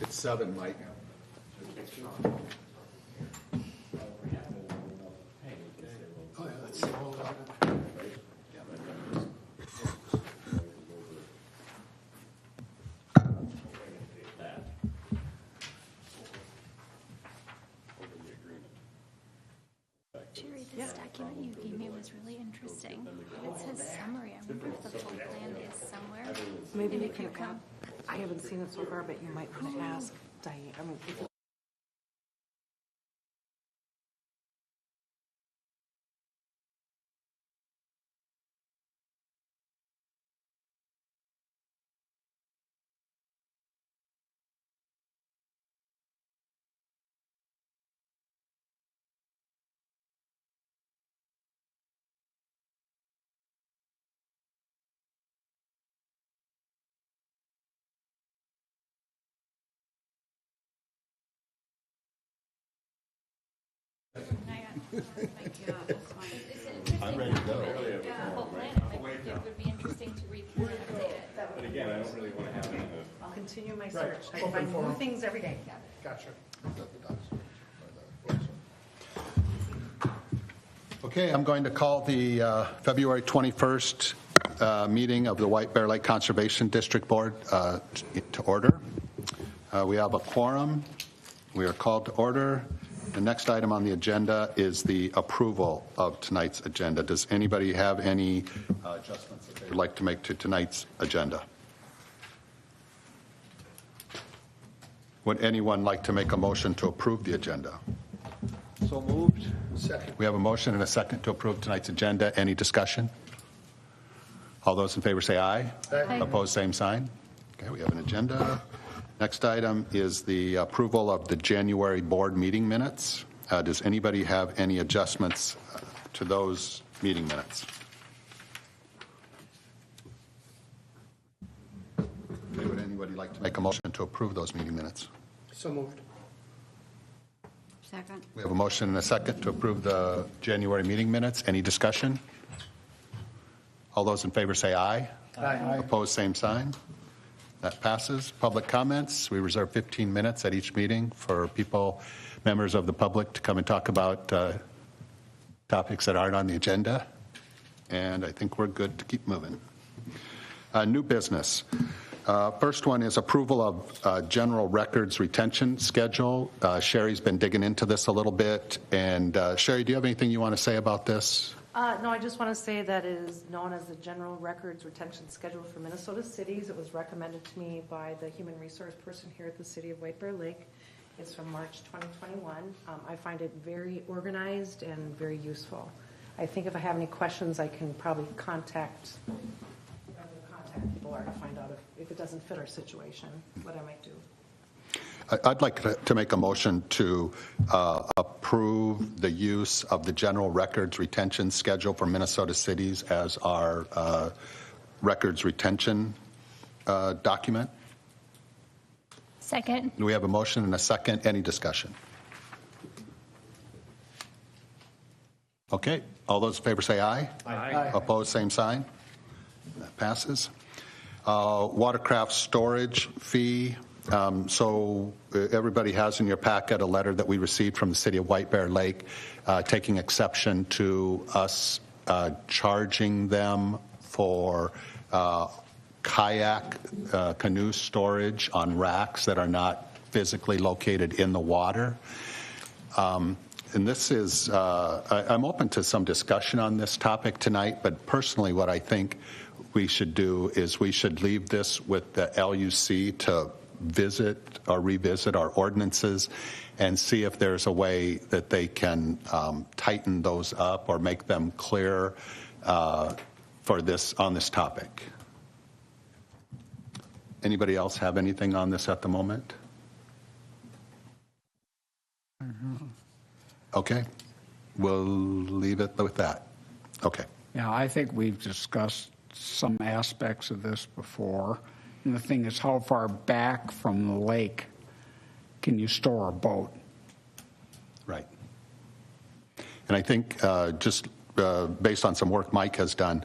It's 7, Mike. Oh, yeah, that's the whole lot. Jerry, this document you gave me was really interesting. It says summary. I wonder if the full plan is somewhere. Maybe And you if can you come- I haven't seen it so far, but you might want to ask Diane. I mean, if I'm ready to go. Full plan. It would be interesting to read through and update it. But again, I don't really want to have any of I'll continue my search. I Open find new forum. things every day. Gotcha. Okay, I'm going to call the February 21st meeting of the White Bear Lake Conservation District Board to order. We have a quorum. We are called to order. The next item on the agenda is the approval of tonight's agenda. Does anybody have any adjustments that they would like to make to tonight's agenda? Would anyone like to make a motion to approve the agenda? So moved. Second. We have a motion and a second to approve tonight's agenda. Any discussion? All those in favor say aye. Aye. Opposed, same sign. Okay, we have an agenda. Next item is the approval of the January board meeting minutes. Does anybody have any adjustments to those meeting minutes? Okay, would anybody like to make a motion to approve those meeting minutes? So moved. Second. We have a motion and a second to approve the January meeting minutes. Any discussion? All those in favor say aye. Aye. Opposed, same sign. That passes. Public comments. We reserve 15 minutes at each meeting for people, members of the public, to come and talk about topics that aren't on the agenda. And I think we're good to keep moving. New business. First one is approval of general records retention schedule. Sherry's been digging into this a little bit. And Sherry, do you have anything you want to say about this? No, I just want to say that it is known as the General Records Retention Schedule for Minnesota Cities. It was recommended to me by the human resource person here at the City of White Bear Lake. It's from March 2021. I find it very organized and very useful. I think if I have any questions, I can probably contact whoever the contact people are to find out if it doesn't fit our situation, what I might do. I'd like to make a motion to approve the use of the general records retention schedule for Minnesota cities as our records retention document. Second. We have a motion and a second. Any discussion? Okay. All those in favor say aye. Aye. Opposed, same sign. That passes. Watercraft storage fee. So everybody has in your packet a letter that we received from the City of White Bear Lake taking exception to us charging them for kayak canoe storage on racks that are not physically located in the water. And this is, I'm open to some discussion on this topic tonight, but personally what I think we should do is we should leave this with the LUC to visit or revisit our ordinances and see if there's a way that they can tighten those up or make them clear for this on this topic. Anybody else have anything on this at the moment? Okay, we'll leave it with that. Okay. Yeah, I think we've discussed some aspects of this before. And the thing is, how far back from the lake can you store a boat? Right. And I think just based on some work Mike has done,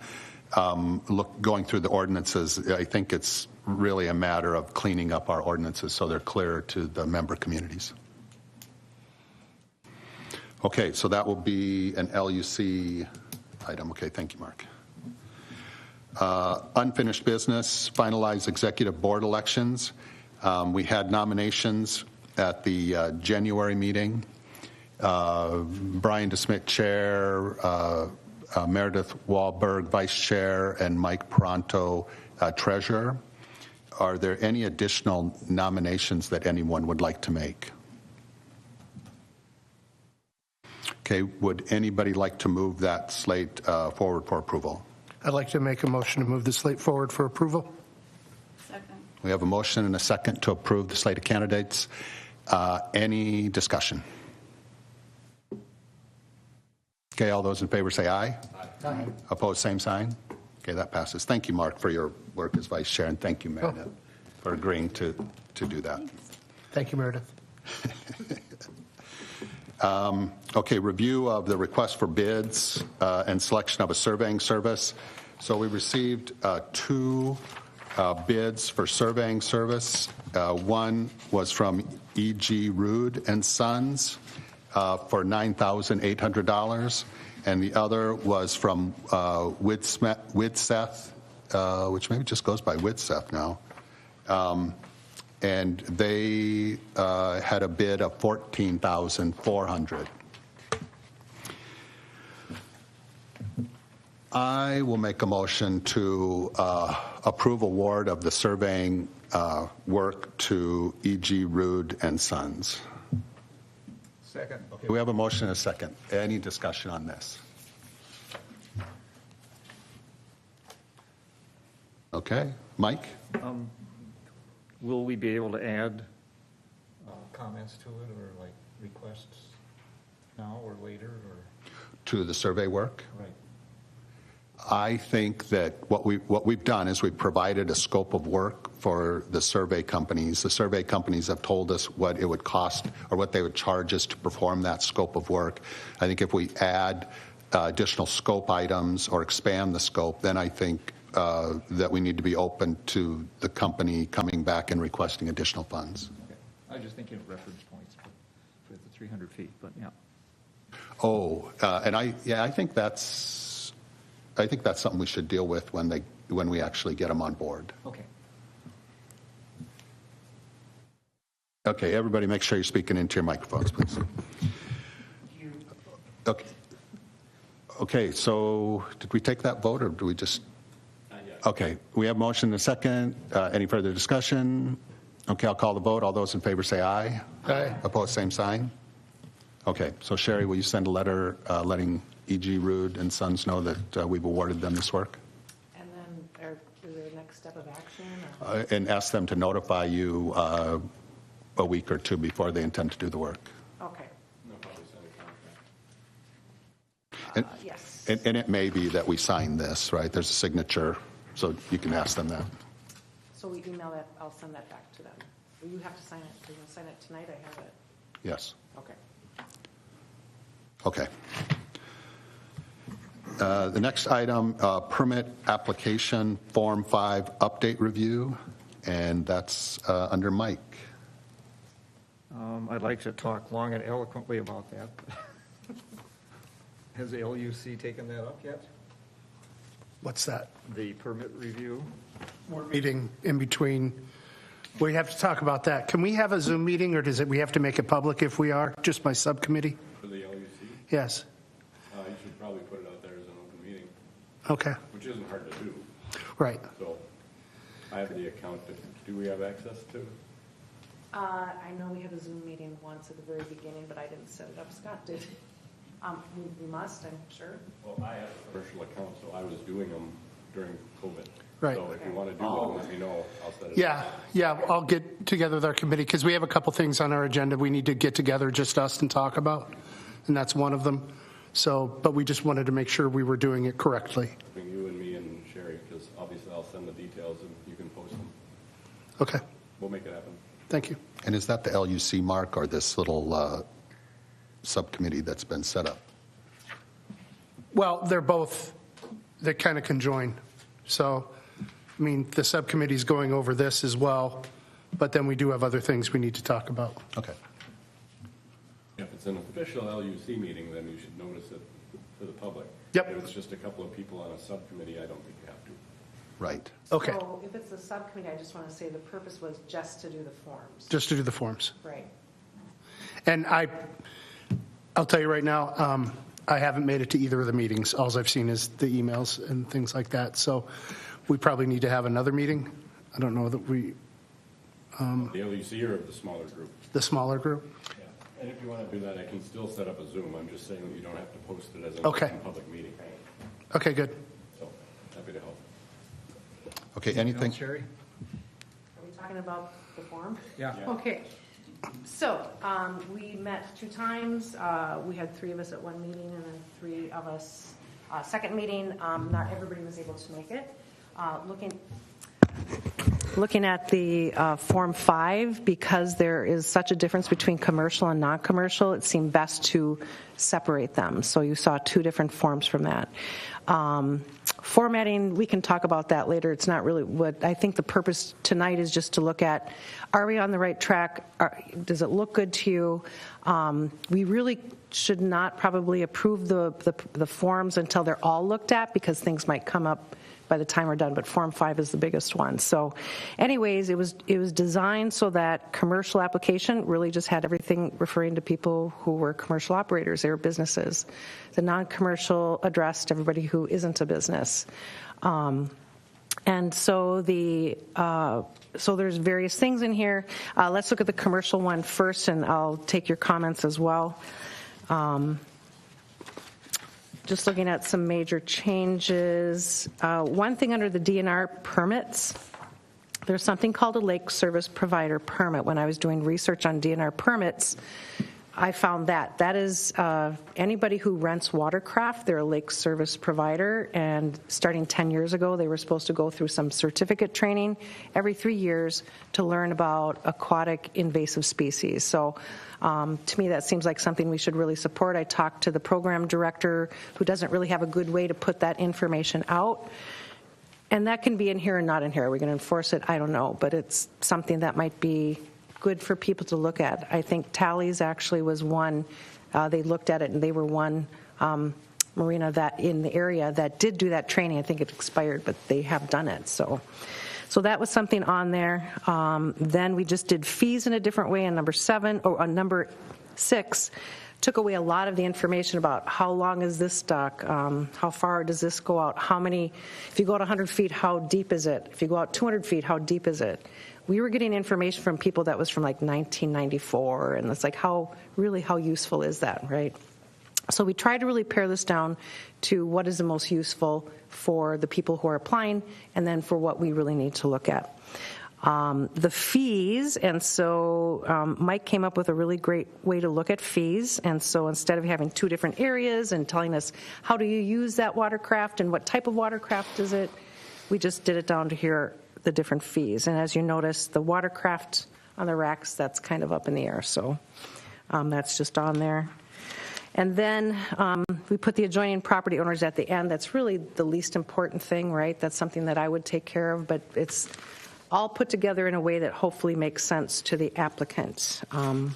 going through the ordinances, I think it's really a matter of cleaning up our ordinances so they're clearer to the member communities. Okay, so that will be an LUC item. Okay, thank you, Mark. Unfinished business, finalize executive board elections. We had nominations at the January meeting. Brian DeSmit, Chair, Meredith Wahlberg, Vice Chair, and Mike Pronto, Treasurer. Are there any additional nominations that anyone would like to make? Okay, would anybody like to move that slate forward for approval? I'd like to make a motion to move the slate forward for approval. Second. We have a motion and a second to approve the slate of candidates. Any discussion? Okay, all those in favor say aye. Aye. Opposed, same sign. Okay, that passes. Thank you, Mark, for your work as Vice Chair, and thank you, Meredith, for agreeing to do that. Thank you, Meredith. Okay, review of the request for bids and selection of a surveying service. So we received 2 bids for surveying service. One was from E.G. Rude and Sons for $9,800, and the other was from Widseth, which maybe just goes by Widseth now. And they had a bid of $14,400. I will make a motion to approve award of the surveying work to E.G. Rude and Sons. Second. Okay, we have a motion and a second. Any discussion on this? Okay, Mike? Will we be able to add comments to it or like requests now or later or? To the survey work? Right. I think that what we've done is we've provided a scope of work for the survey companies. The survey companies have told us what it would cost or what they would charge us to perform that scope of work. I think if we add additional scope items or expand the scope, then I think that we need to be open to the company coming back and requesting additional funds. Okay. I was just thinking of reference points for the 300 feet, but yeah. Oh, and I think that's something we should deal with when we actually get them on board. Okay. Okay, everybody make sure you're speaking into your microphones, please. Okay. Okay, so did we take that vote or do we just? Okay, we have motion and a second. Any further discussion? Okay, I'll call the vote. All those in favor say aye. Aye. Opposed, same sign. Okay, so Sherry, will you send a letter letting E.G. Rude and Sons know that we've awarded them this work? And then, is there a next step of action? Or? And ask them to notify you a week or 2 before they intend to do the work. Okay. And, Yes. and it may be that we sign this, right? There's a signature, so you can ask them that. So we email that, I'll send that back to them. Will you have to sign it? Are you going to sign it tonight? I have it. Yes. Okay. Okay. The next item, permit application Form 5 update review, and that's under Mike. I'd like to talk long and eloquently about that. Has the LUC taken that up yet? What's that? The permit review? We're meeting in between. We have to talk about that. Can we have a Zoom meeting or does it, we have to make it public if we are? Just my subcommittee? For the LUC, Yes. you should probably put it out there as an open meeting, Okay. which isn't hard to do. Right. So I have the account. Do we have access to it? I know we had a Zoom meeting once at the very beginning, but I didn't set it up. Scott did. We must, I'm sure. Well, I have a commercial account, so I was doing them during COVID. Right. So if you want to do one, let me know. I'll set it Yeah, up. yeah, I'll get together with our committee because we have a couple things on our agenda we need to get together, just us, and talk about, and that's one of them. So, but we just wanted to make sure we were doing it correctly. Between you and me and Sherry, because obviously I'll send the details and you can post them. Okay, We'll make it happen. thank you. And is that the LUC, Mark, or this little subcommittee that's been set up? Well, they're both that kind of conjoin. So, I mean, the subcommittee's going over this as well, but then we do have other things we need to talk about. Okay. If it's an official LUC meeting, then you should notice it to the public. Yep. If it's just a couple of people on a subcommittee, I don't think you have to. Right. Okay, So if it's a subcommittee, I just want to say the purpose was just to do the forms. just to do the forms. Right. And I'll tell you right now, I haven't made it to either of the meetings. All I've seen is the emails and things like that. So we probably need to have another meeting. I don't know that The LUC or the smaller group? the smaller group. Yeah. And if you want to do that, I can still set up a Zoom. I'm just saying that you don't have to post it as an Okay. open public meeting. Okay, good. So, happy to help. Okay, anything? Sherry? Are we talking about the form? Yeah. Okay. So we met 2 times. We had 3 of us at one meeting and then 3 of us second meeting. Not everybody was able to make it. Looking at the Form 5, because there is such a difference between commercial and non-commercial, it seemed best to separate them. So you saw 2 different forms from that. Formatting, we can talk about that later. It's not really what I think the purpose tonight is, just to look at, are we on the right track? Does it look good to you? We really should not probably approve the forms until they're all looked at, because things might come up by the time we're done, but Form 5 is the biggest one. So anyways, it was designed so that commercial application really just had everything referring to people who were commercial operators, they were businesses. The non-commercial addressed everybody who isn't a business. And so so there's various things in here. Let's look at the commercial one first, and I'll take your comments as well. Just looking at some major changes. One thing under the DNR permits, there's something called a lake service provider permit. When I was doing research on DNR permits, I found that is anybody who rents watercraft, they're a lake service provider, and starting 10 years ago, they were supposed to go through some certificate training every 3 years to learn about aquatic invasive species. So to me, that seems like something we should really support. I talked to the program director, who doesn't really have a good way to put that information out. And that can be in here and not in here. Are we going to enforce it? I don't know, but it's something that might be good for people to look at. I think Tallies actually was one. They looked at it, and they were one marina that in the area that did do that training. I think it expired, but they have done it. So that was something on there. Then we just did fees in a different way on number 7, or on number 6. Took away a lot of the information about how long is this dock, how far does this go out, how many, if you go out 100 feet, how deep is it? If you go out 200 feet, how deep is it? We were getting information from people that was from like 1994, and it's like, how useful is that, right? So we tried to really pare this down to what is the most useful for the people who are applying, and then for what we really need to look at. The fees, and so Mike came up with a really great way to look at fees. And so instead of having 2 different areas and telling us how do you use that watercraft and what type of watercraft is it, we just did it down to here, the different fees. And as you notice, the watercraft on the racks, that's kind of up in the air. So that's just on there. And then we put the adjoining property owners at the end. That's really the least important thing, right? That's something that I would take care of, but it's all put together in a way that hopefully makes sense to the applicant. And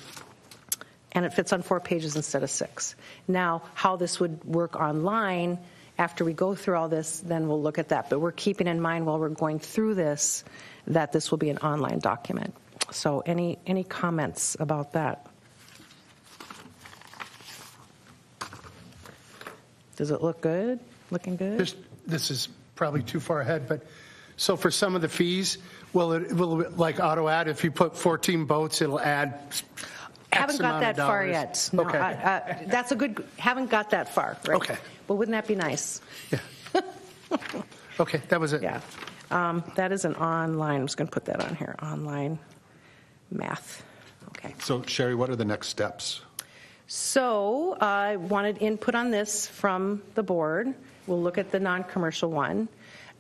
it fits on 4 pages instead of 6. Now, how this would work online, after we go through all this, then we'll look at that. But we're keeping in mind while we're going through this that this will be an online document. So any comments about that? Does it look good? Looking good? This is probably too far ahead, but so for some of the fees, will like auto add, if you put 14 boats, it'll add X Haven't got amount of that far dollars? yet. No, Okay. that's a good, haven't got that far, right? Okay. But wouldn't that be nice? Yeah. Okay, that was it. Yeah. That is an online, I'm just going to put that on here, online math. Okay. So Sherry, what are the next steps? So I wanted input on this from the board. We'll look at the non-commercial one.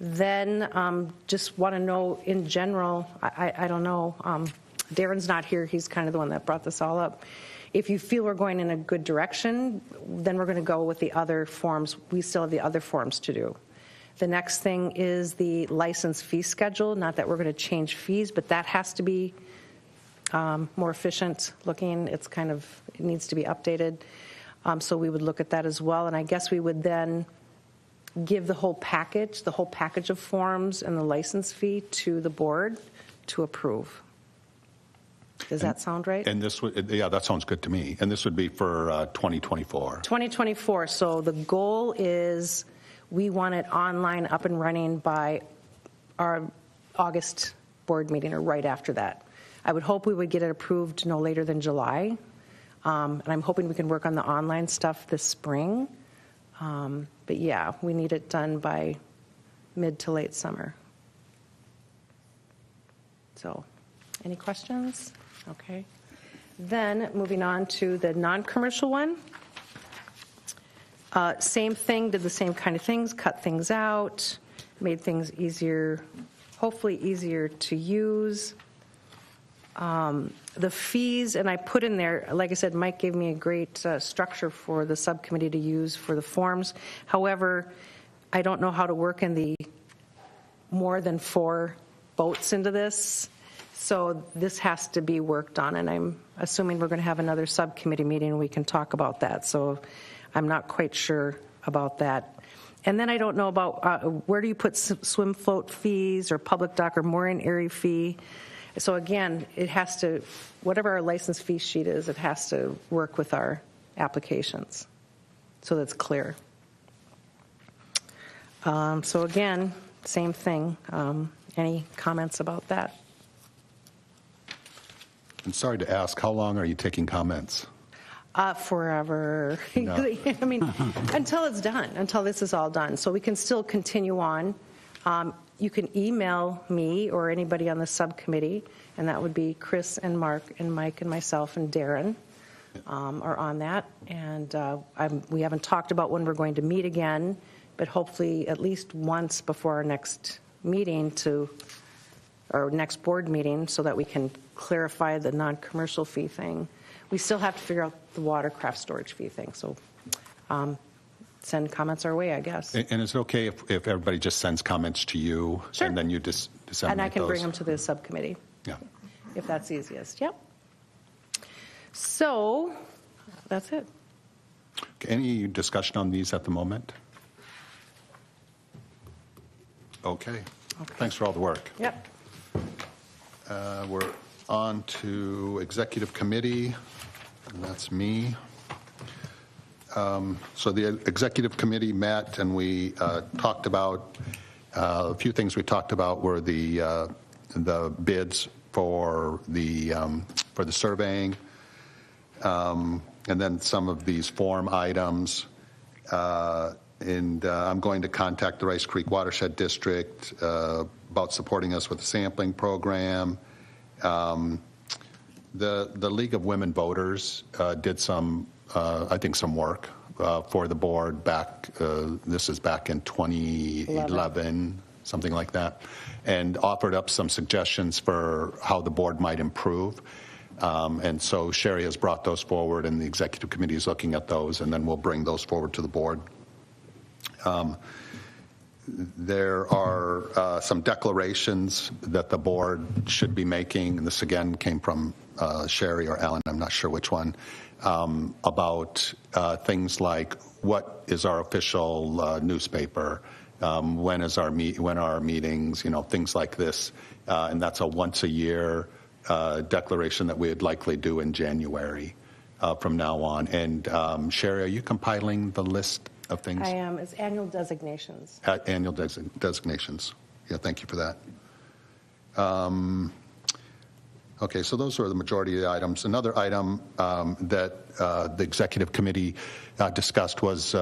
Then just want to know in general, I don't know, Darren's not here. He's kind of the one that brought this all up. If you feel we're going in a good direction, then we're going to go with the other forms. We still have the other forms to do. The next thing is the license fee schedule. Not that we're going to change fees, but that has to be more efficient looking. It needs to be updated. So we would look at that as well. And I guess we would then give the whole package of forms and the license fee to the board to approve. Does that sound right? And this would, yeah, that sounds good to me. And this would be for 2024. 2024. So the goal is we want it online, up and running by our August board meeting or right after that. I would hope we would get it approved no later than July. And I'm hoping we can work on the online stuff this spring. But yeah, we need it done by mid to late summer. So, any questions? Okay. Then moving on to the non-commercial one. Same thing, did the same kind of things, cut things out, made things easier, hopefully easier to use. The fees, and I put in there, like I said, Mike gave me a great structure for the subcommittee to use for the forms. However, I don't know how to work in the more than 4 votes into this. So this has to be worked on, and I'm assuming we're going to have another subcommittee meeting and we can talk about that. So I'm not quite sure about that. And then I don't know about where do you put swim float fees or public dock or mooring area fee. So again, it has to, whatever our license fee sheet is, it has to work with our applications so that's clear. So again, same thing. Any comments about that? I'm sorry to ask, how long are you taking comments? Forever. No. I mean, until it's done, until this is all done. So we can still continue on. You can email me or anybody on the subcommittee, and that would be Chris and Mark and Mike and myself and Darren are on that. And we haven't talked about when we're going to meet again, but hopefully at least once before our next meeting our next board meeting so that we can clarify the non-commercial fee thing. We still have to figure out the watercraft storage fee thing. So send comments our way, I guess. And is it okay if everybody just sends comments to you? Sure. And then you disseminate And I can those? bring them to the subcommittee. Yeah. If that's easiest. Yep. So that's it. Okay, any discussion on these at the moment? Okay. Thanks for all the work. Yep. We're on to executive committee, and that's me. So the executive committee met, and we talked about a few things. We talked about were the bids for the surveying, and then some of these form items. And I'm going to contact the Rice Creek Watershed District about supporting us with the sampling program. The League of Women Voters did some work for the board back, this is back in 2011, something like that, and offered up some suggestions for how the board might improve. And so Sherry has brought those forward, and the executive committee is looking at those, and then we'll bring those forward to the board. There are some declarations that the board should be making, and this again came from Sherry or Alan, I'm not sure which one, about things like what is our official newspaper, when are our meetings, things like this, and that's a once a year declaration that we would likely do in January from now on. And Sherry, are you compiling the list of things? I am. It's annual designations. Annual designations. Yeah, thank you for that. Okay, so those are the majority of the items. Another item that the executive committee discussed was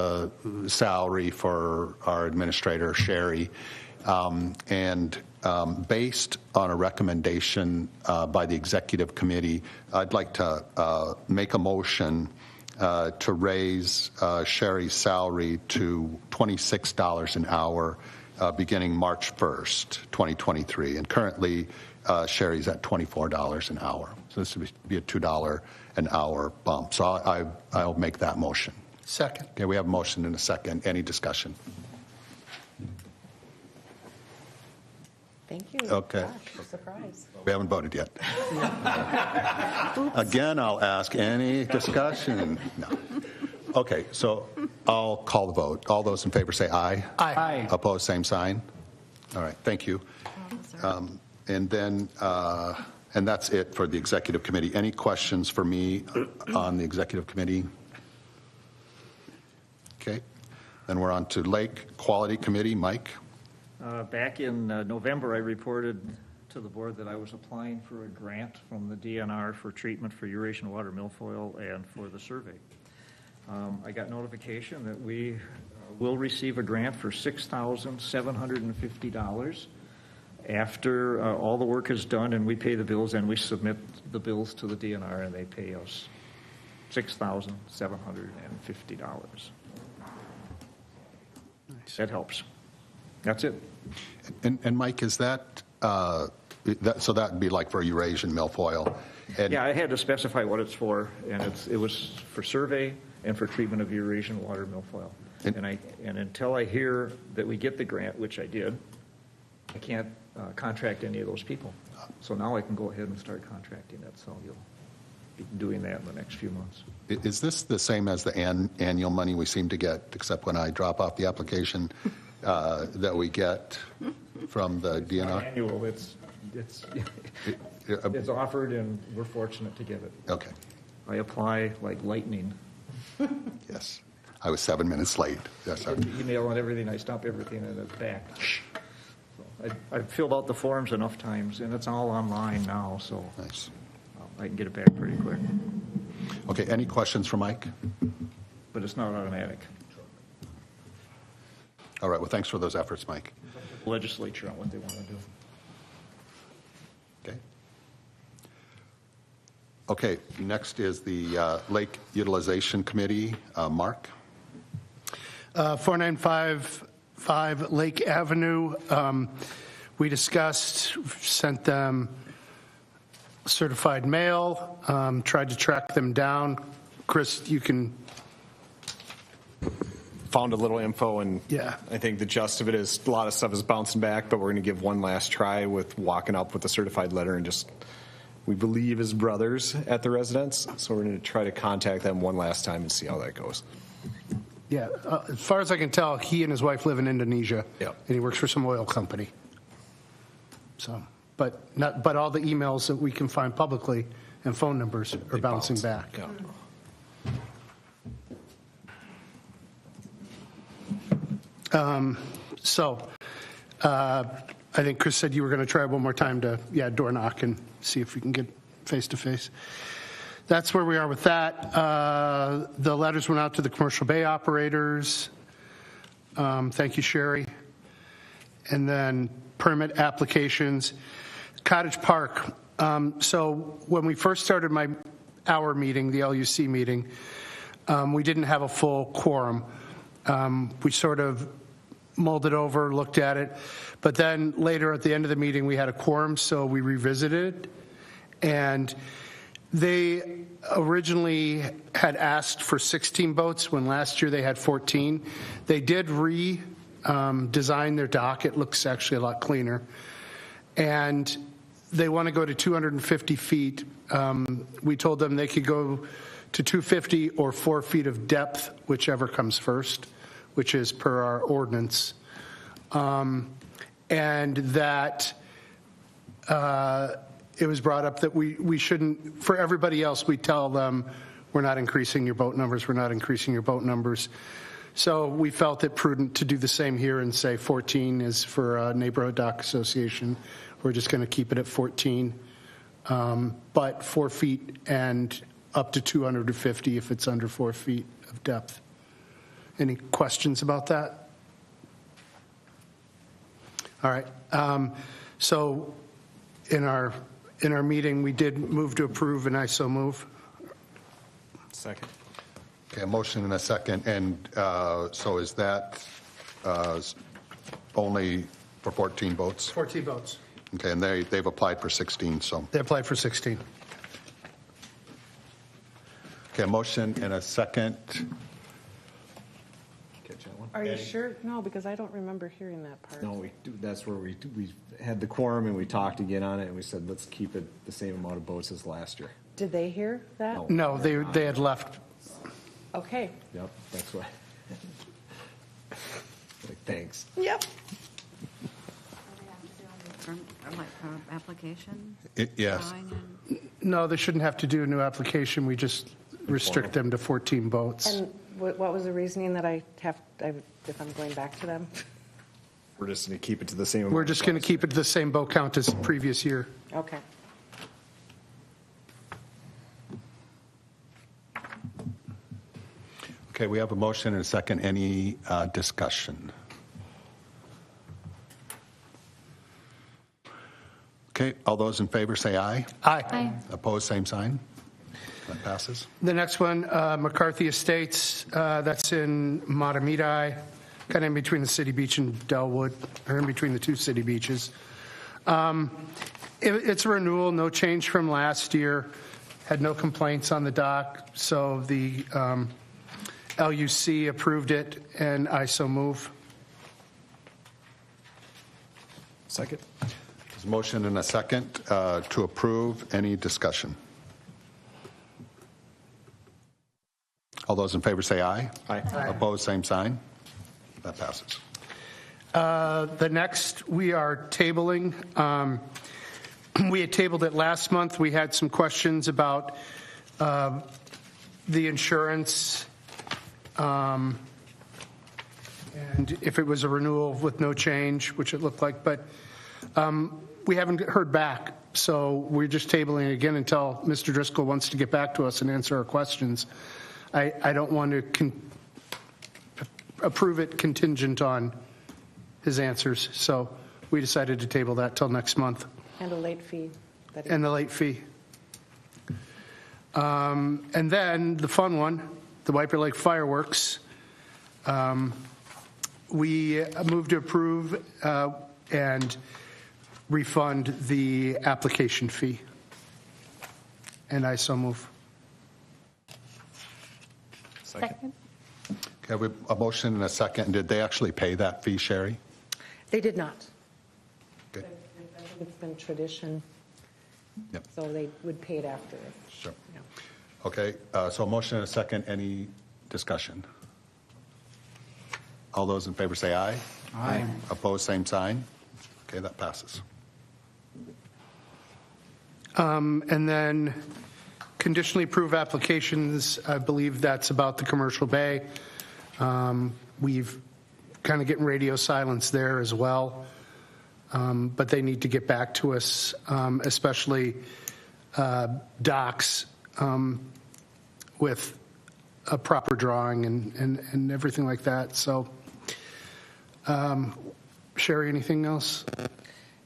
salary for our administrator, Sherry. And based on a recommendation by the executive committee, I'd like to make a motion to raise Sherry's salary to $26 an hour beginning March 1st, 2023. And currently, Sherry's at $24 an hour. So this would be a $2 an hour bump. So I'll make that motion. Second. Okay, we have a motion and a second. Any discussion? Thank you. Okay. Gosh, surprise. We haven't voted yet. Again, I'll ask any discussion. No. Okay, so I'll call the vote. All those in favor say aye. Aye. Opposed, same sign. All right, thank you. And then, and that's it for the executive committee. Any questions for me on the executive committee? Okay, then we're on to Lake Quality Committee. Mike? Back in November, I reported to the board that I was applying for a grant from the DNR for treatment for Eurasian water milfoil and for the survey. I got notification that we will receive a grant for $6,750 after all the work is done and we pay the bills and we submit the bills to the DNR and they pay us $6,750. That helps. That's it. And Mike, is that, so that would be like for Eurasian milfoil? And Yeah, I had to specify what it's for, and it was for survey and for treatment of Eurasian water milfoil. And until I hear that we get the grant, which I did, I can't contract any of those people. So now I can go ahead and start contracting it, so you'll be doing that in the next few months. Is this the same as the annual money we seem to get, except when I drop off the application, that we get from the DNR? Annual, it's offered, and we're fortunate to get it. Okay, I apply like lightning. yes. I was 7 minutes late. Yes, sir. Email and everything, I stop everything and it's back. So I've filled out the forms enough times, and it's all online now, so Nice. I can get it back pretty quick. Okay, any questions for Mike? But it's not automatic. All right, well, thanks for those efforts, Mike. Legislature on what they want to do. Okay. Okay, next is the Lake Utilization Committee. Mark? 4955 Lake Avenue. We discussed, sent them certified mail, tried to track them down. Chris, you can. Found a little info, and Yeah. I think the gist of it is a lot of stuff is bouncing back, but we're going to give one last try with walking up with a certified letter and just, we believe, his brothers at the residence. So we're going to try to contact them one last time and see how that goes. Yeah, as far as I can tell, he and his wife live in Indonesia. Yep. And he works for some oil company. So, but all the emails that we can find publicly and phone numbers are They bouncing bounce. back. Yeah. So, I think Chris said you were going to try one more time to, door knock and see if we can get face to face. That's where we are with that. The letters went out to the commercial bay operators. Thank you, Sherry. And then permit applications. Cottage Park. So when we first started our meeting, the LUC meeting, we didn't have a full quorum. We sort of mulled it over, looked at it, but then later at the end of the meeting, we had a quorum, so we revisited, and they originally had asked for 16 boats when last year they had 14. They did redesign their dock. It looks actually a lot cleaner, and they want to go to 250 feet. We told them they could go to 250 or 4 feet of depth, whichever comes first, which is per our ordinance. And that it was brought up that we shouldn't, for everybody else, we tell them, we're not increasing your boat numbers, we're not increasing your boat numbers. So we felt it prudent to do the same here and say 14 is for Neighborhood Dock Association. We're just going to keep it at 14, but 4 feet and up to 250 if it's under 4 feet of depth. Any questions about that? All right. So in our meeting, we did move to approve, and I so move. Second. Okay, a motion and a second, and so is that only for 14 boats? 14 votes. Okay, and they've applied for 16, so. They applied for 16. Okay, a motion and a second. Catch that one. Are you sure? No, because I don't remember hearing that part. No, that's where we had the quorum and we talked again on it and we said, let's keep it the same amount of boats as last year. Did they hear that? No, they had left. Okay. Yep, that's why. Like, thanks. Yep. Application? Yes. drawing and- No, they shouldn't have to do a new application. We just restrict them to 14 boats. And what was the reasoning that if I'm going back to them? We're just going to keep it to the same amount. We're just going to keep it the same boat count as the previous year. Okay. Okay, we have a motion and a second. Any discussion? Okay, all those in favor say aye. Aye. Aye. Opposed, same sign. That passes. The next one, McCarthy Estates, that's in Matamidi, kind of in between the city beach and Delwood, or in between the two city beaches. It's a renewal, no change from last year. Had no complaints on the dock, so the LUC approved it, and I so move. Second. There's a motion and a second to approve. Any discussion? All those in favor say aye. Aye. Opposed, same sign. That passes. The next, we are tabling. We had tabled it last month. We had some questions about the insurance and if it was a renewal with no change, which it looked like, but we haven't heard back. So we're just tabling it again until Mr. Driscoll wants to get back to us and answer our questions. I don't want to approve it contingent on his answers. So we decided to table that till next month. And a late fee. And the late fee. And then the fun one, the White Bear Lake fireworks. We move to approve and refund the application fee. And I so move. Second. Okay, we have a motion and a second. Did they actually pay that fee, Sherry? They did not. Okay. I think it's been tradition, Yep. so they would pay it after. Sure. Yeah. Okay, so a motion and a second. Any discussion? All those in favor say aye. Aye. Opposed, same sign. Okay, that passes. And then conditionally approve applications, I believe that's about the commercial bay. We've kind of getting radio silence there as well. But they need to get back to us, especially docks with a proper drawing and everything like that. So, Sherry, anything else?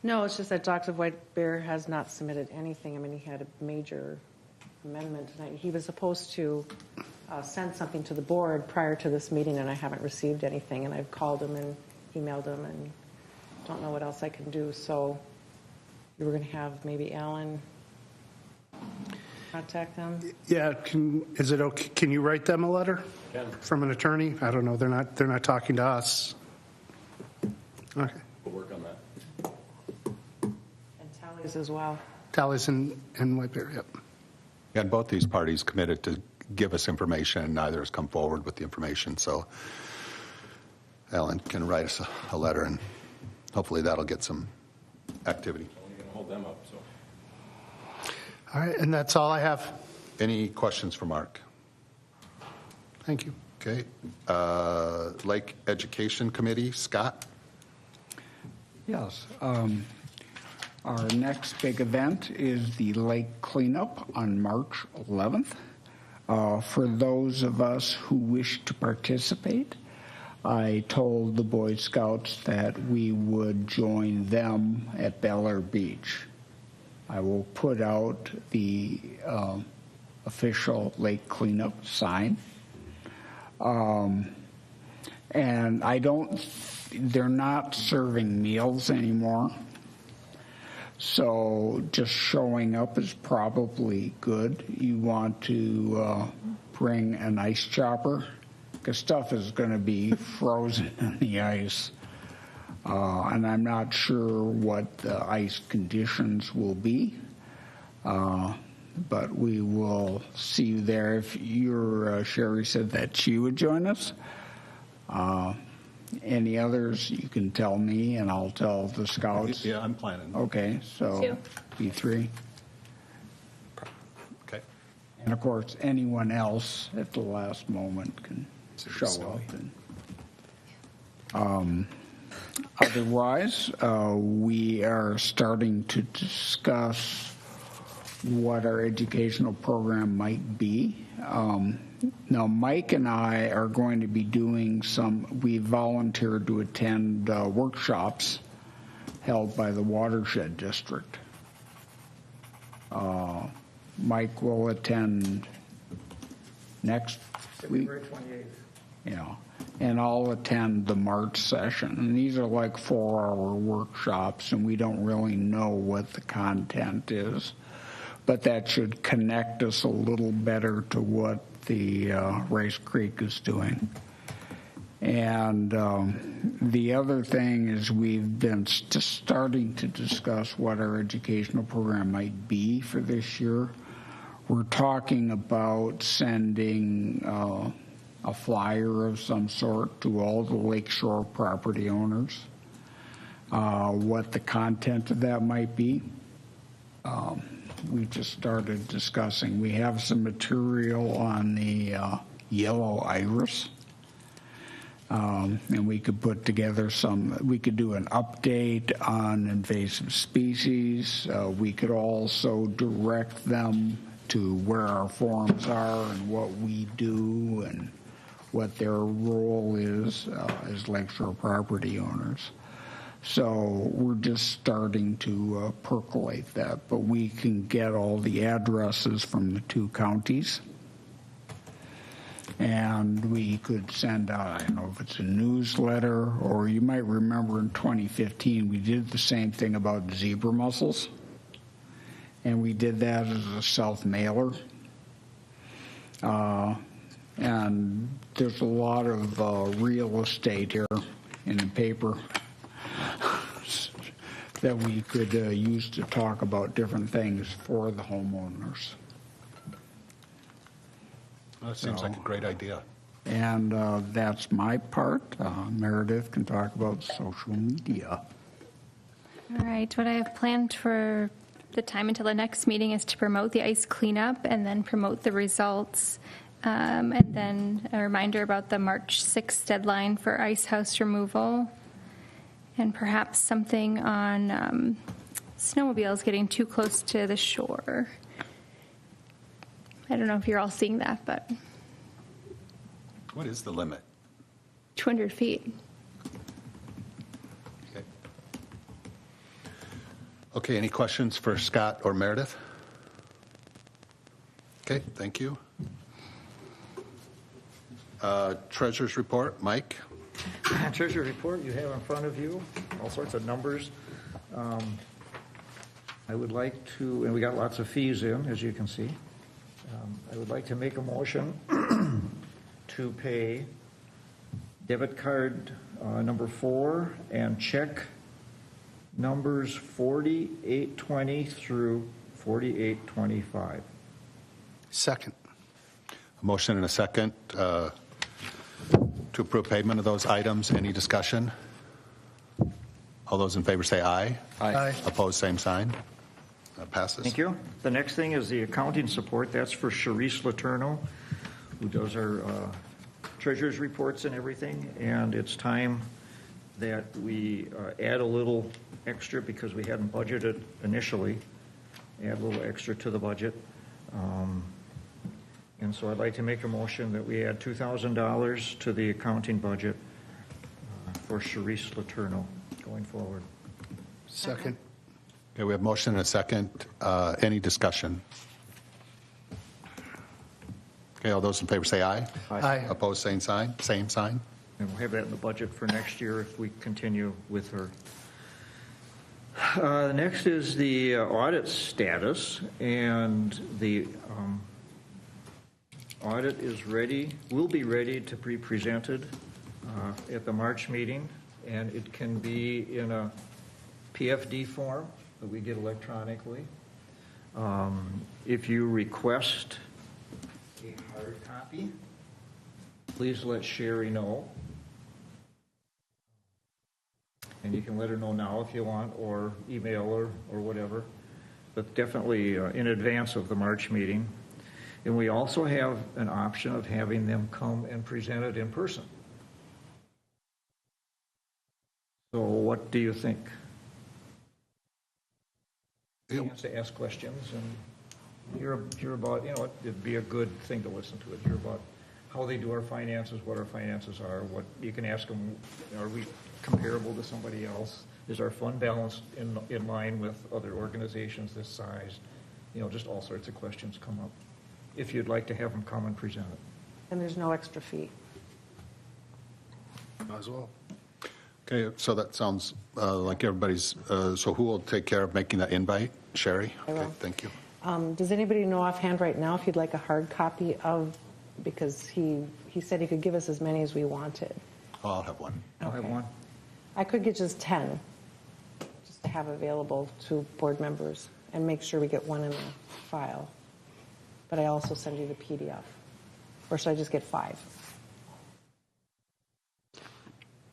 No, it's just that Dr. White Bear has not submitted anything. I mean, he had a major amendment tonight. He was supposed to send something to the board prior to this meeting, and I haven't received anything. And I've called him and emailed him and don't know what else I can do. So you were going to have maybe Alan contact them? Yeah, is it okay? Can you write them a letter from an attorney? I don't know. They're not talking to us. Okay. We'll work on that. And Tallies as well. Tallies and White Bear, yep. And both these parties committed to give us information, and neither has come forward with the information. So Alan can write us a letter, and hopefully that'll get some activity. Only going to hold them up, so. All right, and that's all I have. Any questions for Mark? Thank you. Okay. Lake Education Committee, Scott? Yes. Our next big event is the lake cleanup on March 11th. For those of us who wish to participate, I told the Boy Scouts that we would join them at Bel-Air Beach. I will put out the official lake cleanup sign. And they're not serving meals anymore. So just showing up is probably good. You want to bring an ice chopper because stuff is going to be frozen in the ice. And I'm not sure what the ice conditions will be. But we will see you there. If your Sherry said that she would join us. Any others, you can tell me, and I'll tell the scouts. Yeah, I'm planning. Okay, so Two. be 3. Okay. And of course, anyone else at the last moment can show up. And, otherwise, we are starting to discuss what our educational program might be. Now, Mike and I are going to be doing we volunteered to attend workshops held by the Watershed District. Mike will attend next week. February 28th. Yeah, and I'll attend the March session. And these are like 4-hour workshops, and we don't really know what the content is. But that should connect us a little better to what the Rice Creek is doing. And the other thing is we've been just starting to discuss what our educational program might be for this year. We're talking about sending a flyer of some sort to all the lakeshore property owners, what the content of that might be. We just started discussing. We have some material on the yellow iris, and we could put together we could do an update on invasive species. We could also direct them to where our forums are and what we do and what their role is as lakeshore property owners. So we're just starting to percolate that, but we can get all the addresses from the 2 counties. And we could send out, I don't know if it's a newsletter, or you might remember in 2015 we did the same thing about zebra mussels. And we did that as a self-mailer. And there's a lot of real estate here in the paper that we could use to talk about different things for the homeowners. That seems like a great idea. And that's my part. Meredith can talk about social media. All right, what I have planned for the time until the next meeting is to promote the ice cleanup and then promote the results. And then a reminder about the March 6th deadline for ice house removal. And perhaps something on snowmobiles getting too close to the shore. I don't know if you're all seeing that, but What is the limit? 200 feet. Okay. Okay, any questions for Scott or Meredith? Okay, thank you. Treasurer's report, Mike? Treasury report you have in front of you, all sorts of numbers. I would like to, and we got lots of fees in, as you can see. I would like to make a motion to pay debit card number 4 and check numbers 4820 through 4825. Second. A motion and a second to approve payment of those items. Any discussion? All those in favor say aye. Aye. Opposed, same sign. That passes. Thank you. The next thing is the accounting support. That's for Sharice Letourneau, who does our treasurer's reports and everything. And it's time that we add a little extra because we hadn't budgeted initially. Add a little extra to the budget. And so I'd like to make a motion that we add $2,000 to the accounting budget for Sharice Letourneau going forward. Second. Okay, we have motion and a second. Any discussion? Okay, all those in favor say aye. Aye. Opposed, same sign. Same sign. And we'll have that in the budget for next year if we continue with her. The next is the audit status, and the audit is ready, will be ready to be presented at the March meeting, and it can be in a PFD form that we get electronically. If you request a hard copy, please let Sherry know. And you can let her know now if you want, or email her, or whatever. But definitely in advance of the March meeting. And we also have an option of having them come and present it in person. So what do you think? Chance to ask questions and hear about, it'd be a good thing to listen to it. Hear about how they do our finances, what our finances are, what you can ask them, are we comparable to somebody else? Is our fund balance in line with other organizations this size? Just all sorts of questions come up. If you'd like to have them come and present it. And there's no extra fee. Might as well. Okay, so that sounds like everybody's, so who will take care of making that invite? Sherry? I will. Okay, thank you. Does anybody know offhand right now if you'd like a hard copy of, because he said he could give us as many as we wanted. Oh, I'll have one. I'll have one. I could get just 10, just to have available to board members and make sure we get one in the file. But I also send you the PDF. Or should I just get 5?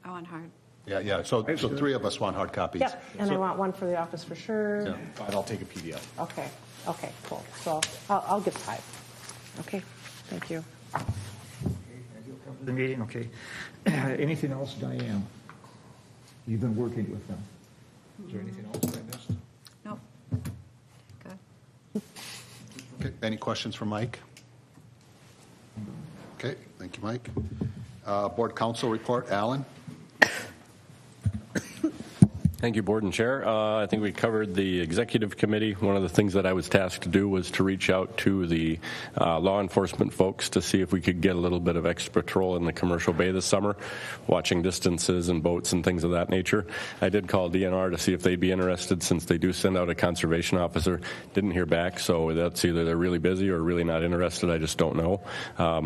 I want hard. Yeah, so 3 of us want hard copies. Yep, and I want one for the office for sure. Yeah. And I'll take a PDF. Okay, cool. So I'll get 5. Okay, thank you. Okay, and you'll come to the meeting, okay. Anything else, Diane? You've been working with them. Is there anything else I missed? Nope. Good. Okay, any questions for Mike? Okay, thank you, Mike. Board council report, Alan? Thank you, Board and Chair. I think we covered the executive committee. One of the things that I was tasked to do was to reach out to the law enforcement folks to see if we could get a little bit of extra patrol in the commercial bay this summer, watching distances and boats and things of that nature. I did call DNR to see if they'd be interested, since they do send out a conservation officer. Didn't hear back, so that's either they're really busy or really not interested. I just don't know.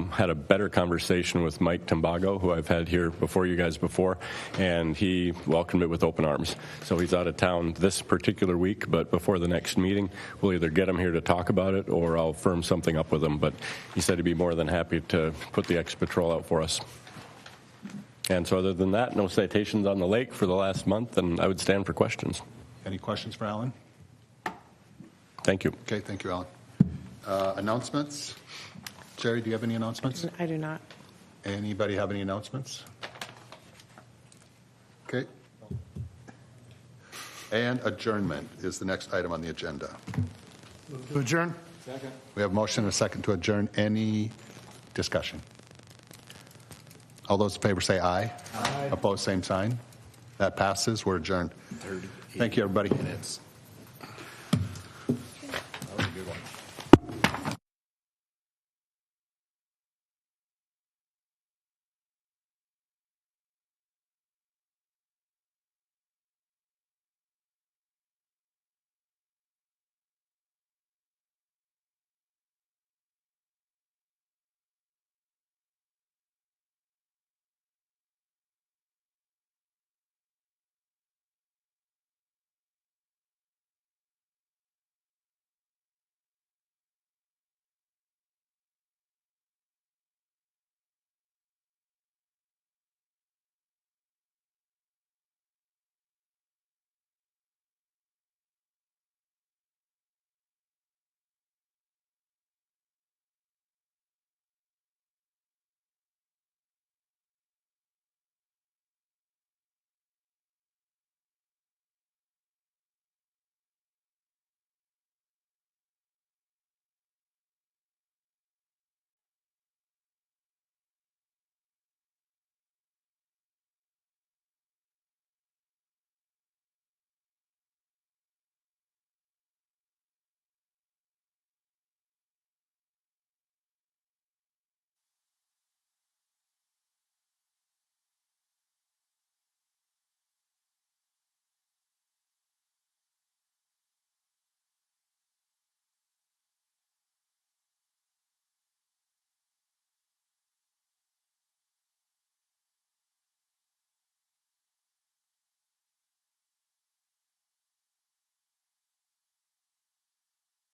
Had a better conversation with Mike Timbago, who I've had here before you guys before, and he welcomed it with open arms. So he's out of town this particular week, but before the next meeting, we'll either get him here to talk about it or I'll firm something up with him. But he said he'd be more than happy to put the ex-patrol out for us. And so other than that, no citations on the lake for the last month, and I would stand for questions. Any questions for Alan? Thank you. Okay, thank you, Alan. Announcements? Jerry, do you have any announcements? I do not. Anybody have any announcements? Okay. And adjournment is the next item on the agenda. To adjourn? We have a motion and a second to adjourn. Any discussion? All those in favor say aye. Aye. Opposed, same sign. That passes. We're adjourned. Thank you, everybody. Minutes.